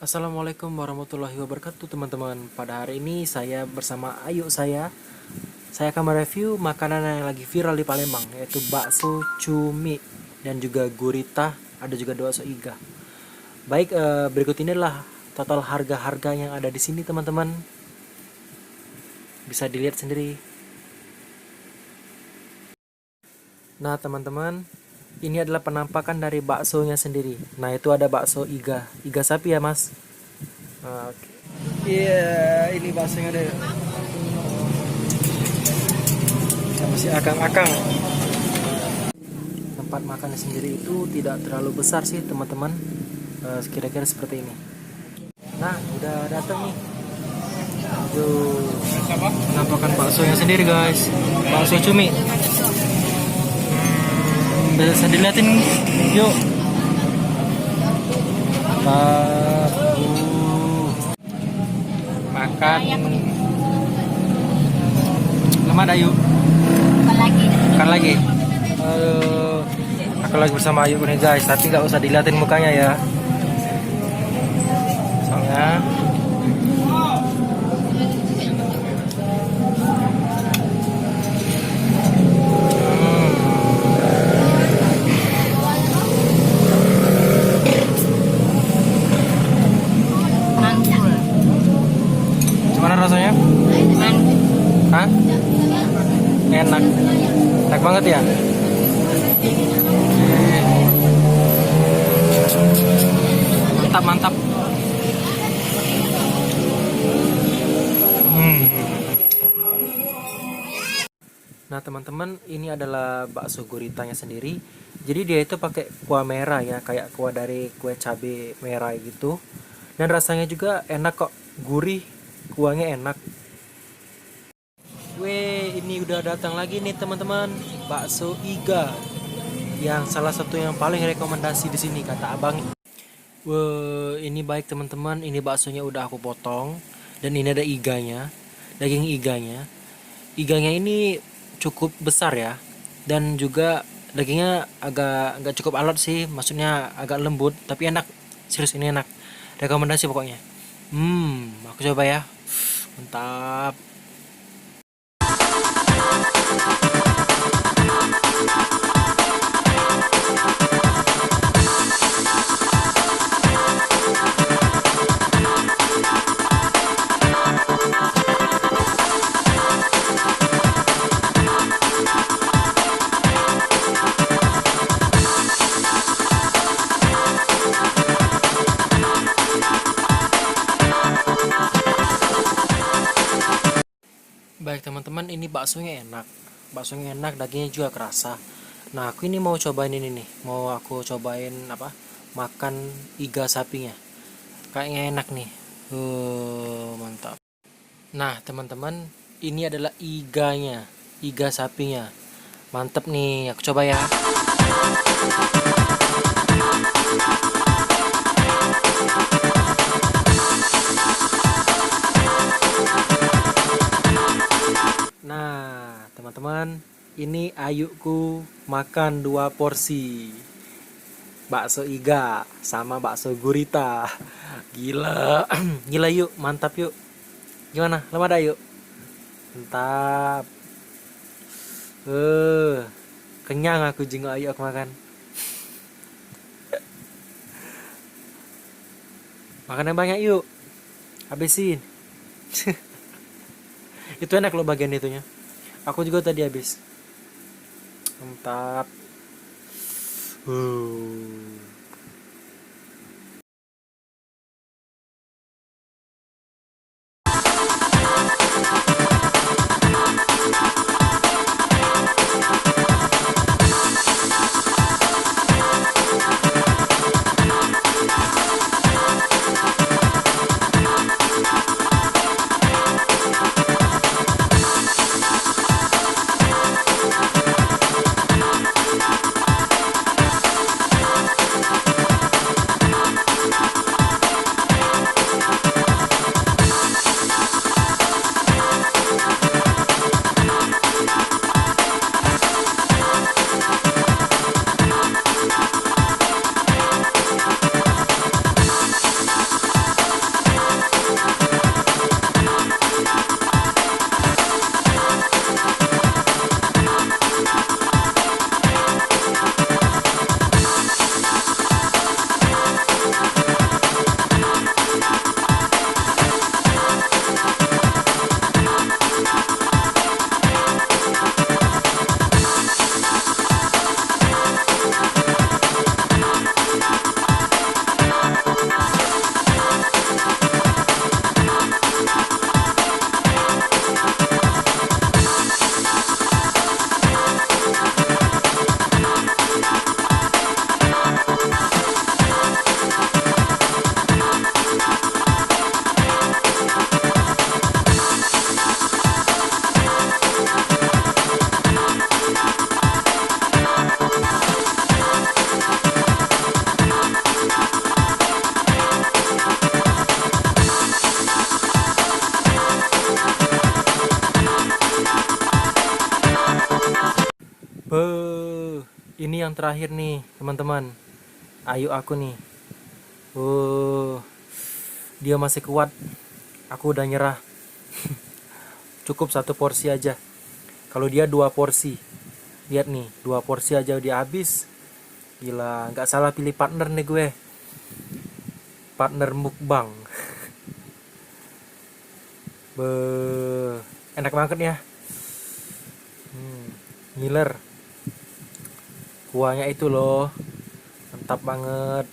Assalamualaikum warahmatullahi wabarakatuh teman-teman. Pada hari ini saya bersama Ayu saya akan mereview makanan yang lagi viral di Palembang, yaitu bakso cumi dan juga gurita, ada juga bakso iga. Baik, berikut inilah total harga-harga yang ada di sini teman-teman. Bisa dilihat sendiri. Nah teman-teman, ini adalah penampakan dari baksonya sendiri. Nah itu ada bakso iga sapi ya mas. Nah, oke. Iya, ini baksonya deh. Masih akang-akang. Tempat makannya sendiri itu tidak terlalu besar sih teman-teman. Kira-kira seperti ini. Nah udah datang nih. Tuh, penampakan baksonya sendiri guys. Bakso cumi. Bisa dilihatin yuk. Makan lemah dah yuk. Makan lagi. Aku lagi bersama Ayu nih guys, tapi nggak usah dilihatin mukanya ya. Soalnya gimana rasanya? Hah? Enak. Enak banget ya? Mantap, mantap. Nah teman-teman, ini adalah bakso guritanya sendiri. Jadi dia itu pakai kuah merah ya, kayak kuah dari kue cabai merah gitu. Dan rasanya juga enak kok, gurih, kuahnya enak. Weh, ini udah datang lagi nih teman-teman, bakso iga. Yang salah satu yang paling rekomendasi di sini kata abang. Wah, ini baik teman-teman, ini baksonya udah aku potong dan ini ada iganya, daging iganya. Iganya ini cukup besar ya, dan juga dagingnya agak nggak cukup alot sih, maksudnya agak lembut tapi enak. Serius ini enak. Rekomendasi pokoknya. Aku coba ya. Mantap. Baik teman-teman, ini baksonya enak, dagingnya juga kerasa. Nah aku ini mau cobain ini nih, mau aku cobain apa, makan iga sapinya, kayaknya enak nih. Mantap. Nah teman-teman, ini adalah iganya, iga sapinya, mantep nih, aku coba ya. Nah, teman-teman, ini Ayuku makan 2 porsi bakso iga sama bakso gurita. Gila, gila yuk, mantap yuk. Gimana? Lemah dah yuk. Mantap. Kenyang aku jenguk Ayu aku makan. Makan yang banyak yuk. Habisin. Itu enak loh bagian itunya. Aku juga tadi habis. Mantap. Ini yang terakhir nih teman-teman. Ayo aku nih. Dia masih kuat. Aku udah nyerah. Cukup 1 porsi aja. Kalau dia 2 porsi. Lihat nih, 2 porsi aja dia habis. Gila, nggak salah pilih partner nih gue. Partner mukbang. Enak banget ya. Ngiler. Kuahnya itu loh. Mantap banget.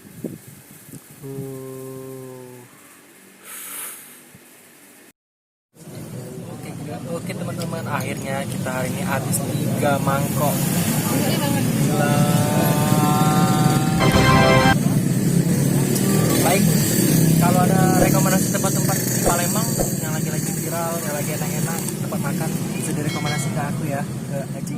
Oke teman-teman, akhirnya kita hari ini habis 3 mangkok. Gila. Baik, kalau ada rekomendasi tempat-tempat di Palembang yang lagi viral, yang lagi enak-enak tempat makan, bisa direkomendasi ke aku ya, ke Aji.